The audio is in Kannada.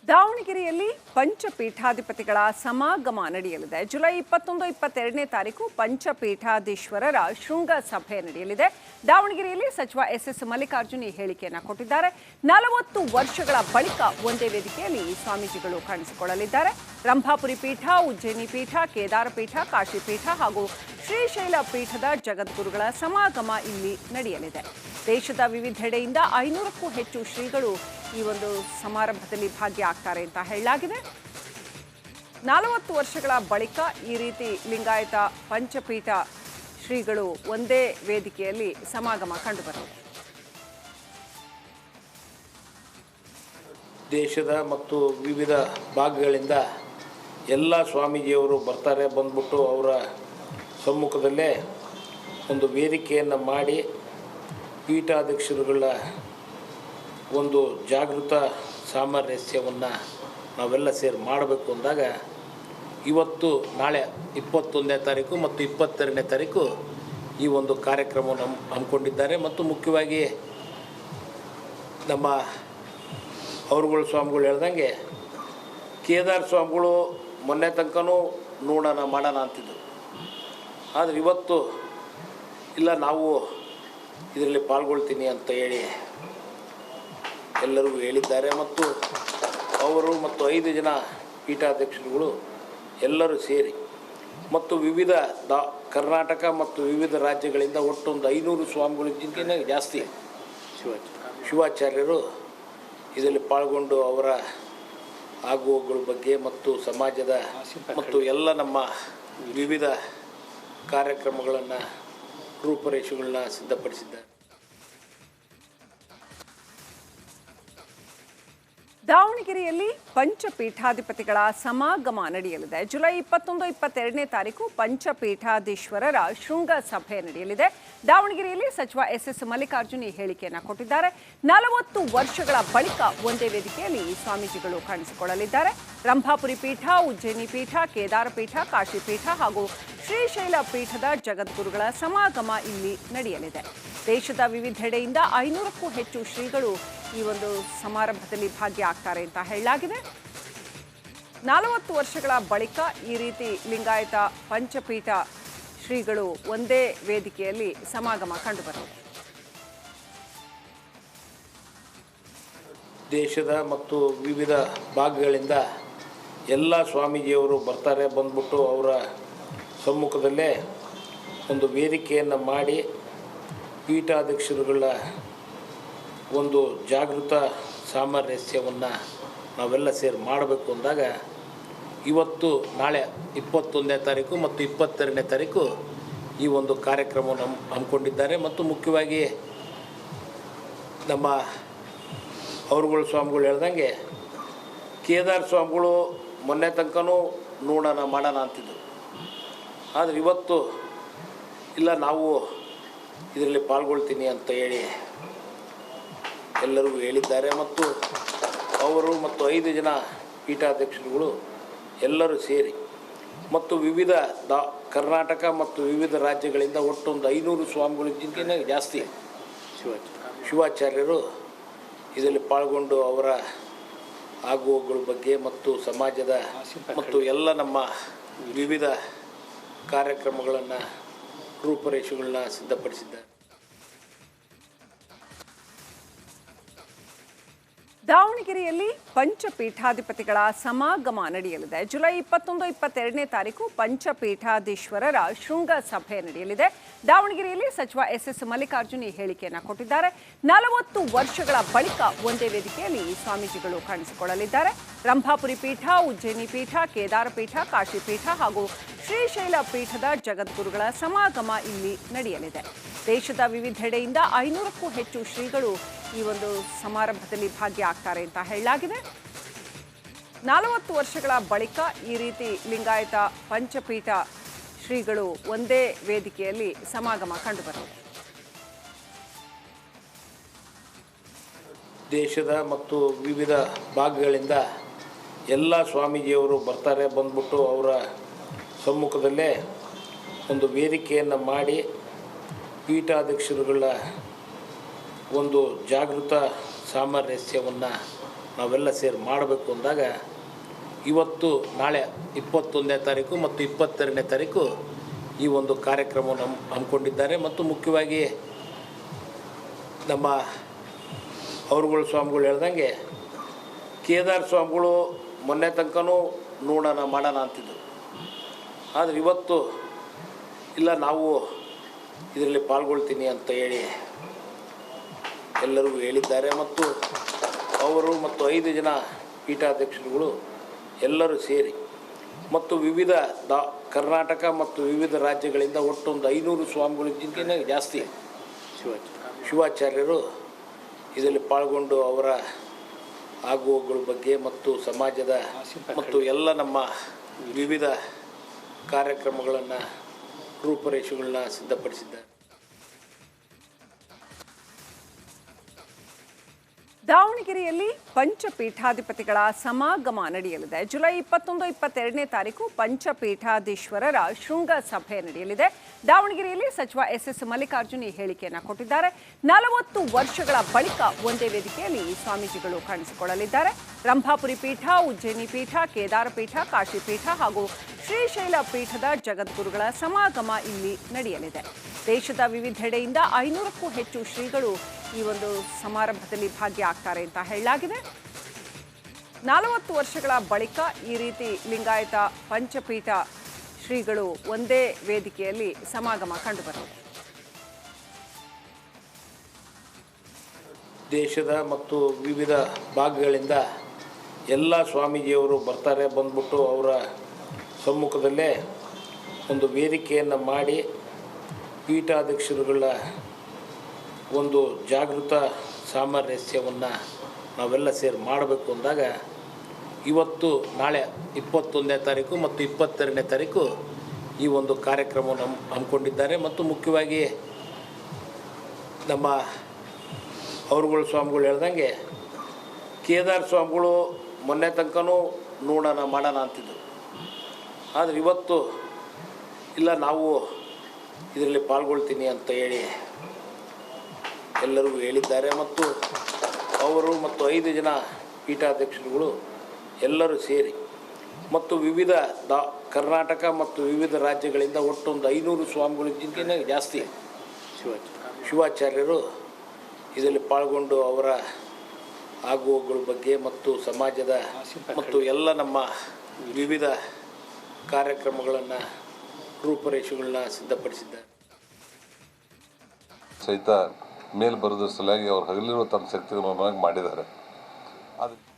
ದಾವಣಗೆರೆಯಲ್ಲಿ ಪಂಚಪೀಠಾಧಿಪತಿಗಳ ಸಮಾಗಮ ನಡೆಯಲಿದೆ. ಜುಲೈ 21-22ನೇ ತಾರೀಕು ಪಂಚಪೀಠಾಧೀಶ್ವರರ ಶೃಂಗ ಸಭೆ ನಡೆಯಲಿದೆ. ದಾವಣಗೆರೆಯಲ್ಲಿ ಸಚಿವ ಎಸ್ ಮಲ್ಲಿಕಾರ್ಜುನ್ ಈ ಹೇಳಿಕೆಯನ್ನು ಕೊಟ್ಟಿದ್ದಾರೆ. 40 ವರ್ಷಗಳ ಬಳಿಕ ಒಂದೇ ವೇದಿಕೆಯಲ್ಲಿ ಸ್ವಾಮೀಜಿಗಳು ಕಾಣಿಸಿಕೊಳ್ಳಲಿದ್ದಾರೆ. ರಂಭಾಪುರಿ ಪೀಠ, ಉಜ್ಜಯಿನಿ ಪೀಠ, ಕೇದಾರ ಪೀಠ, ಕಾಶಿ ಪೀಠ ಹಾಗೂ ಶ್ರೀಶೈಲ ಪೀಠದ ಜಗದ್ಗುರುಗಳ ಸಮಾಗಮ ಇಲ್ಲಿ ನಡೆಯಲಿದೆ. ದೇಶದ ವಿವಿಧೆಡೆಯಿಂದ 500ಕ್ಕೂ ಹೆಚ್ಚು ಶ್ರೀಗಳು ಈ ಒಂದು ಸಮಾರಂಭದಲ್ಲಿ ಭಾಗಿಯಾಗ್ತಾರೆ ಅಂತ ಹೇಳಲಾಗಿದೆ. 40 ವರ್ಷಗಳ ಬಳಿಕ ಈ ರೀತಿ ಲಿಂಗಾಯತ ಪಂಚಪೀಠ ಶ್ರೀಗಳು ಒಂದೇ ವೇದಿಕೆಯಲ್ಲಿ ಸಮಾಗಮ ಕಂಡುಬರುತ್ತದೆ. ದೇಶದ ಮತ್ತು ವಿವಿಧ ಭಾಗಗಳಿಂದ ಎಲ್ಲ ಸ್ವಾಮೀಜಿಯವರು ಬರ್ತಾರೆ. ಬಂದ್ಬಿಟ್ಟು ಅವರ ಸಮ್ಮುಖದಲ್ಲೇ ಒಂದು ವೇದಿಕೆಯನ್ನು ಮಾಡಿ ಪೀಠಾಧ್ಯಕ್ಷರುಗಳ ಒಂದು ಜಾಗೃತ ಸಾಮರಸ್ಯವನ್ನು ನಾವೆಲ್ಲ ಸೇರಿ ಮಾಡಬೇಕು ಅಂದಾಗ ಇವತ್ತು ನಾಳೆ 21ನೇ ತಾರೀಕು ಮತ್ತು 22ನೇ ತಾರೀಕು ಈ ಒಂದು ಕಾರ್ಯಕ್ರಮವನ್ನು ಹಮ್ಮಿಕೊಂಡಿದ್ದಾರೆ. ಮತ್ತು ಮುಖ್ಯವಾಗಿ ನಮ್ಮ ಅವರುಗಳ ಸ್ವಾಮಿಗಳು ಹೇಳ್ದಂಗೆ ಕೇದಾರ ಸ್ವಾಮಿಗಳು ಮೊನ್ನೆ ತನಕನೂ ನೋಡೋಣ ಮಾಡೋಣ ಅಂತಿದ್ರು. ಆದರೆ ಇವತ್ತು ಇಲ್ಲ, ನಾವು ಇದರಲ್ಲಿ ಪಾಲ್ಗೊಳ್ತೀನಿ ಅಂತ ಹೇಳಿ ಎಲ್ಲರಿಗೂ ಹೇಳಿದ್ದಾರೆ. ಮತ್ತು ಅವರು ಮತ್ತು 5 ಜನ ಪೀಠಾಧ್ಯಕ್ಷರುಗಳು ಎಲ್ಲರೂ ಸೇರಿ ಮತ್ತು ವಿವಿಧ ಕರ್ನಾಟಕ ಮತ್ತು ವಿವಿಧ ರಾಜ್ಯಗಳಿಂದ ಒಟ್ಟು ಒಂದು 500 ಸ್ವಾಮಿಗಳಿಗಿಂತ ಜಾಸ್ತಿ ಶಿವಾಚಾರ್ಯರು ಇದರಲ್ಲಿ ಪಾಲ್ಗೊಂಡು ಅವರ ಆಗುವಗಳ ಬಗ್ಗೆ ಮತ್ತು ಸಮಾಜದ ಮತ್ತು ಎಲ್ಲ ನಮ್ಮ ವಿವಿಧ ಕಾರ್ಯಕ್ರಮಗಳನ್ನು ರೂಪರೇಷೆಗಳನ್ನ ಸಿದ್ಧಪಡಿಸಿದ್ದಾರೆ. ದಾವಣಗೆರೆಯಲ್ಲಿ ಪಂಚಪೀಠಾಧಿಪತಿಗಳ ಸಮಾಗಮ ನಡೆಯಲಿದೆ. ಜುಲೈ 21-22ನೇ ತಾರೀಕು ಪಂಚಪೀಠಾಧೀಶ್ವರರ ಶೃಂಗ ಸಭೆ ನಡೆಯಲಿದೆ. ದಾವಣಗೆರೆಯಲ್ಲಿ ಸಚಿವ ಎಸ್ ಮಲ್ಲಿಕಾರ್ಜುನ್ ಈ ಹೇಳಿಕೆಯನ್ನು ಕೊಟ್ಟಿದ್ದಾರೆ. 40 ವರ್ಷಗಳ ಬಳಿಕ ಒಂದೇ ವೇದಿಕೆಯಲ್ಲಿ ಸ್ವಾಮೀಜಿಗಳು ಕಾಣಿಸಿಕೊಳ್ಳಲಿದ್ದಾರೆ. ರಂಭಾಪುರಿ ಪೀಠ, ಉಜ್ಜಯಿನಿ ಪೀಠ, ಕೇದಾರ ಪೀಠ, ಕಾಶಿ ಪೀಠ ಹಾಗೂ ಶ್ರೀಶೈಲ ಪೀಠದ ಜಗದ್ಗುರುಗಳ ಸಮಾಗಮ ಇಲ್ಲಿ ನಡೆಯಲಿದೆ. ದೇಶದ ವಿವಿಧೆಡೆಯಿಂದ 500ಕ್ಕೂ ಹೆಚ್ಚು ಶ್ರೀಗಳು ಈ ಒಂದು ಸಮಾರಂಭದಲ್ಲಿ ಭಾಗಿಯಾಗ್ತಾರೆ ಅಂತ ಹೇಳಲಾಗಿದೆ. 40 ವರ್ಷಗಳ ಬಳಿಕ ಈ ರೀತಿ ಲಿಂಗಾಯತ ಪಂಚಪೀಠ ಶ್ರೀಗಳು ಒಂದೇ ವೇದಿಕೆಯಲ್ಲಿ ಸಮಾಗಮ ಕಂಡುಬರುತ್ತದೆ. ದೇಶದ ಮತ್ತು ವಿವಿಧ ಭಾಗಗಳಿಂದ ಎಲ್ಲ ಸ್ವಾಮೀಜಿಯವರು ಬರ್ತಾರೆ. ಬಂದ್ಬಿಟ್ಟು ಅವರ ಸಮ್ಮುಖದಲ್ಲೇ ಒಂದು ವೇದಿಕೆಯನ್ನು ಮಾಡಿ ಪೀಠಾಧ್ಯಕ್ಷರುಗಳ ಒಂದು ಜಾಗೃತ ಸಾಮರಸ್ಯವನ್ನು ನಾವೆಲ್ಲ ಸೇರಿ ಮಾಡಬೇಕು ಅಂದಾಗ ಇವತ್ತು ನಾಳೆ 21ನೇ ತಾರೀಕು ಮತ್ತು 22ನೇ ತಾರೀಕು ಈ ಒಂದು ಕಾರ್ಯಕ್ರಮವನ್ನು ಹಮ್ಮಿಕೊಂಡಿದ್ದಾರೆ. ಮತ್ತು ಮುಖ್ಯವಾಗಿ ನಮ್ಮ ಅವರುಗಳ ಸ್ವಾಮಿಗಳು ಹೇಳ್ದಂಗೆ ಕೇದಾರ ಸ್ವಾಮಿಗಳು ಮೊನ್ನೆ ತನಕನೂ ನೋಡೋಣ ಮಾಡೋಣ ಅಂತಿದ್ರು. ಆದರೆ ಇವತ್ತು ಇಲ್ಲ, ನಾವು ಇದರಲ್ಲಿ ಪಾಲ್ಗೊಳ್ತೀನಿ ಅಂತ ಹೇಳಿ ಎಲ್ಲರಿಗೂ ಹೇಳಿದ್ದಾರೆ. ಮತ್ತು ಅವರು ಮತ್ತು 5 ಜನ ಪೀಠಾಧ್ಯಕ್ಷರುಗಳು ಎಲ್ಲರೂ ಸೇರಿ ಮತ್ತು ವಿವಿಧ ಕರ್ನಾಟಕ ಮತ್ತು ವಿವಿಧ ರಾಜ್ಯಗಳಿಂದ ಒಟ್ಟು ಒಂದು 500 ಸ್ವಾಮಿಗಳಿಗಿಂತ ಜಾಸ್ತಿ ಶಿವಾಚಾರ್ಯರು ಇದರಲ್ಲಿ ಪಾಲ್ಗೊಂಡು ಅವರ ಆಗುವಗಳ ಬಗ್ಗೆ ಮತ್ತು ಸಮಾಜದ ಮತ್ತು ಎಲ್ಲ ನಮ್ಮ ವಿವಿಧ ಕಾರ್ಯಕ್ರಮಗಳನ್ನು ರೂಪರೇಷೆಗಳನ್ನ ಸಿದ್ಧಪಡಿಸಿದ್ದಾರೆ. ದಾವಣಗೆರೆಯಲ್ಲಿ ಪಂಚಪೀಠಾಧಿಪತಿಗಳ ಸಮಾಗಮ ನಡೆಯಲಿದೆ. ಜುಲೈ 21-22ನೇ ತಾರೀಕು ಪಂಚಪೀಠಾಧೀಶ್ವರರ ಶೃಂಗ ಸಭೆ ನಡೆಯಲಿದೆ. ದಾವಣಗೆರೆಯಲ್ಲಿ ಸಚಿವ ಎಸ್ ಮಲ್ಲಿಕಾರ್ಜುನ್ ಈ ಹೇಳಿಕೆಯನ್ನು ಕೊಟ್ಟಿದ್ದಾರೆ. 40 ವರ್ಷಗಳ ಬಳಿಕ ಒಂದೇ ವೇದಿಕೆಯಲ್ಲಿ ಸ್ವಾಮೀಜಿಗಳು ಕಾಣಿಸಿಕೊಳ್ಳಲಿದ್ದಾರೆ. ರಂಭಾಪುರಿ ಪೀಠ, ಉಜ್ಜಯಿನಿ ಪೀಠ, ಕೇದಾರ ಪೀಠ, ಕಾಶಿ ಪೀಠ ಹಾಗೂ ಶ್ರೀಶೈಲ ಪೀಠದ ಜಗದ್ಗುರುಗಳ ಸಮಾಗಮ ಇಲ್ಲಿ ನಡೆಯಲಿದೆ. ದೇಶದ ವಿವಿಧೆಡೆಯಿಂದ 500ಕ್ಕೂ ಹೆಚ್ಚು ಶ್ರೀಗಳು ಈ ಒಂದು ಸಮಾರಂಭದಲ್ಲಿ ಭಾಗಿಯಾಗ್ತಾರೆ ಅಂತ ಹೇಳಲಾಗಿದೆ. 40 ವರ್ಷಗಳ ಬಳಿಕ ಈ ರೀತಿ ಲಿಂಗಾಯತ ಪಂಚಪೀಠ ಶ್ರೀಗಳು ಒಂದೇ ವೇದಿಕೆಯಲ್ಲಿ ಸಮಾಗಮ ಕಂಡುಬರುತ್ತದೆ. ದೇಶದ ಮತ್ತು ವಿವಿಧ ಭಾಗಗಳಿಂದ ಎಲ್ಲ ಸ್ವಾಮೀಜಿಯವರು ಬರ್ತಾರೆ. ಬಂದ್ಬಿಟ್ಟು ಅವರ ಸಮ್ಮುಖದಲ್ಲೇ ಒಂದು ವೇದಿಕೆಯನ್ನು ಮಾಡಿ ಪೀಠಾಧ್ಯಕ್ಷರುಗಳ ಒಂದು ಜಾಗೃತ ಸಾಮರಸ್ಯವನ್ನು ನಾವೆಲ್ಲ ಸೇರಿ ಮಾಡಬೇಕು ಅಂದಾಗ ಇವತ್ತು ನಾಳೆ 21ನೇ ತಾರೀಕು ಮತ್ತು 22ನೇ ತಾರೀಕು ಈ ಒಂದು ಕಾರ್ಯಕ್ರಮವನ್ನು ಹಮ್ಮಿಕೊಂಡಿದ್ದಾರೆ. ಮತ್ತು ಮುಖ್ಯವಾಗಿ ನಮ್ಮ ಅವ್ರುಗಳ ಸ್ವಾಮಿಗಳು ಹೇಳ್ದಂಗೆ ಕೇದಾರ ಸ್ವಾಮಿಗಳು ಮೊನ್ನೆ ತನಕನೂ ನೋಡೋಣ ಮಾಡೋಣ ಅಂತಿದ್ರು. ಆದರೆ ಇವತ್ತು ಇಲ್ಲ ನಾವು ಇದರಲ್ಲಿ ಪಾಲ್ಗೊಳ್ತೀನಿ ಅಂತ ಹೇಳಿ ಎಲ್ಲರಿಗೂ ಹೇಳಿದ್ದಾರೆ. ಮತ್ತು ಅವರು ಮತ್ತು 5 ಜನ ಪೀಠಾಧ್ಯಕ್ಷರುಗಳು ಎಲ್ಲರೂ ಸೇರಿ ಮತ್ತು ವಿವಿಧ ಕರ್ನಾಟಕ ಮತ್ತು ವಿವಿಧ ರಾಜ್ಯಗಳಿಂದ ಒಟ್ಟು ಒಂದು 500 ಸ್ವಾಮಿಗಳಿಗಿಂತ ಜಾಸ್ತಿ ಶಿವಾಚಾರ್ಯರು ಇದರಲ್ಲಿ ಪಾಲ್ಗೊಂಡು ಅವರ ಆಗುವಗಳ ಬಗ್ಗೆ ಮತ್ತು ಸಮಾಜದ ಮತ್ತು ಎಲ್ಲ ನಮ್ಮ ವಿವಿಧ ಕಾರ್ಯಕ್ರಮಗಳನ್ನು ರೂಪುರೇಷೆಗಳನ್ನ ಸಿದ್ಧಪಡಿಸಿದ್ದಾರೆ. ದಾವಣಗೆರೆಯಲ್ಲಿ ಪಂಚಪೀಠಾಧಿಪತಿಗಳ ಸಮಾಗಮ ನಡೆಯಲಿದೆ. ಜುಲೈ 21-22ನೇ ತಾರೀಕು ಪಂಚಪೀಠಾಧೀಶ್ವರರ ಶೃಂಗ ಸಭೆ ನಡೆಯಲಿದೆ. ದಾವಣಗೆರೆಯಲ್ಲಿ ಸಚಿವ ಎಸ್ ಮಲ್ಲಿಕಾರ್ಜುನ್ ಈ ಹೇಳಿಕೆಯನ್ನು ಕೊಟ್ಟಿದ್ದಾರೆ. 40 ವರ್ಷಗಳ ಬಳಿಕ ಒಂದೇ ವೇದಿಕೆಯಲ್ಲಿ ಸ್ವಾಮೀಜಿಗಳು ಕಾಣಿಸಿಕೊಳ್ಳಲಿದ್ದಾರೆ. ರಂಭಾಪುರಿ ಪೀಠ, ಉಜ್ಜಯಿನಿ ಪೀಠ, ಕೇದಾರ ಪೀಠ, ಕಾಶಿ ಪೀಠ ಹಾಗೂ ಶ್ರೀಶೈಲ ಪೀಠದ ಜಗದ್ಗುರುಗಳ ಸಮಾಗಮ ಇಲ್ಲಿ ನಡೆಯಲಿದೆ. ದೇಶದ ವಿವಿಧೆಡೆಯಿಂದ 500ಕ್ಕೂ ಹೆಚ್ಚು ಶ್ರೀಗಳು ಈ ಒಂದು ಸಮಾರಂಭದಲ್ಲಿ ಭಾಗಿಯಾಗ್ತಾರೆ ಅಂತ ಹೇಳಲಾಗಿದೆ. 40 ವರ್ಷಗಳ ಬಳಿಕ ಈ ರೀತಿ ಲಿಂಗಾಯತ ಪಂಚಪೀಠ ಶ್ರೀಗಳು ಒಂದೇ ವೇದಿಕೆಯಲ್ಲಿ ಸಮಾಗಮ ಕಂಡುಬರುತ್ತದೆ. ದೇಶದ ಮತ್ತು ವಿವಿಧ ಭಾಗಗಳಿಂದ ಎಲ್ಲ ಸ್ವಾಮೀಜಿಯವರು ಬರ್ತಾರೆ. ಬಂದ್ಬಿಟ್ಟು ಅವರ ಸಮ್ಮುಖದಲ್ಲೇ ಒಂದು ವೇದಿಕೆಯನ್ನು ಮಾಡಿ ಪೀಠಾಧ್ಯಕ್ಷರುಗಳ ಒಂದು ಜಾಗೃತ ಸಾಮರಸ್ಯವನ್ನು ನಾವೆಲ್ಲ ಸೇರಿ ಮಾಡಬೇಕು ಅಂದಾಗ ಇವತ್ತು ನಾಳೆ 21ನೇ ತಾರೀಕು ಮತ್ತು 22ನೇ ತಾರೀಕು ಈ ಒಂದು ಕಾರ್ಯಕ್ರಮವನ್ನು ಹಮ್ಮಿಕೊಂಡಿದ್ದಾರೆ. ಮತ್ತು ಮುಖ್ಯವಾಗಿ ನಮ್ಮ ಅವ್ರುಗಳ ಸ್ವಾಮಿಗಳು ಹೇಳ್ದಂಗೆ ಕೇದಾರ ಸ್ವಾಮಿಗಳು ಮೊನ್ನೆ ತನಕನೂ ನೋಡೋಣ ಮಾಡೋಣ ಅಂತಿದ್ರು. ಆದರೆ ಇವತ್ತು ಇಲ್ಲ ನಾವು ಇದರಲ್ಲಿ ಪಾಲ್ಗೊಳ್ತೀನಿ ಅಂತ ಹೇಳಿ ಎಲ್ಲರಿಗೂ ಹೇಳಿದ್ದಾರೆ. ಮತ್ತು ಅವರು ಮತ್ತು 5 ಜನ ಪೀಠಾಧ್ಯಕ್ಷರುಗಳು ಎಲ್ಲರೂ ಸೇರಿ ಮತ್ತು ವಿವಿಧ ಕರ್ನಾಟಕ ಮತ್ತು ವಿವಿಧ ರಾಜ್ಯಗಳಿಂದ ಒಟ್ಟು ಒಂದು 500 ಸ್ವಾಮಿಗಳಿಗಿಂತ ಜಾಸ್ತಿ ಶಿವಾಚಾರ್ಯರು ಇದರಲ್ಲಿ ಪಾಲ್ಗೊಂಡು ಅವರ ಆಗುವಗಳ ಬಗ್ಗೆ ಮತ್ತು ಸಮಾಜದ ಮತ್ತು ಎಲ್ಲ ನಮ್ಮ ವಿವಿಧ ಕಾರ್ಯಕ್ರಮಗಳನ್ನು ರೂಪುರೇಷೆಗಳನ್ನ ಸಿದ್ಧಪಡಿಸಿದ್ದಾರೆ. ಸಹಿತ ಮೇಲ್ ಬರೋದ್ರ ಸಲುವಾಗಿ ಅವ್ರು ಹಗಲಿರುವ ತಮ್ಮ ಶಕ್ತಿಗಳನ್ನು ಮಾಡಿದ್ದಾರೆ. ಅದು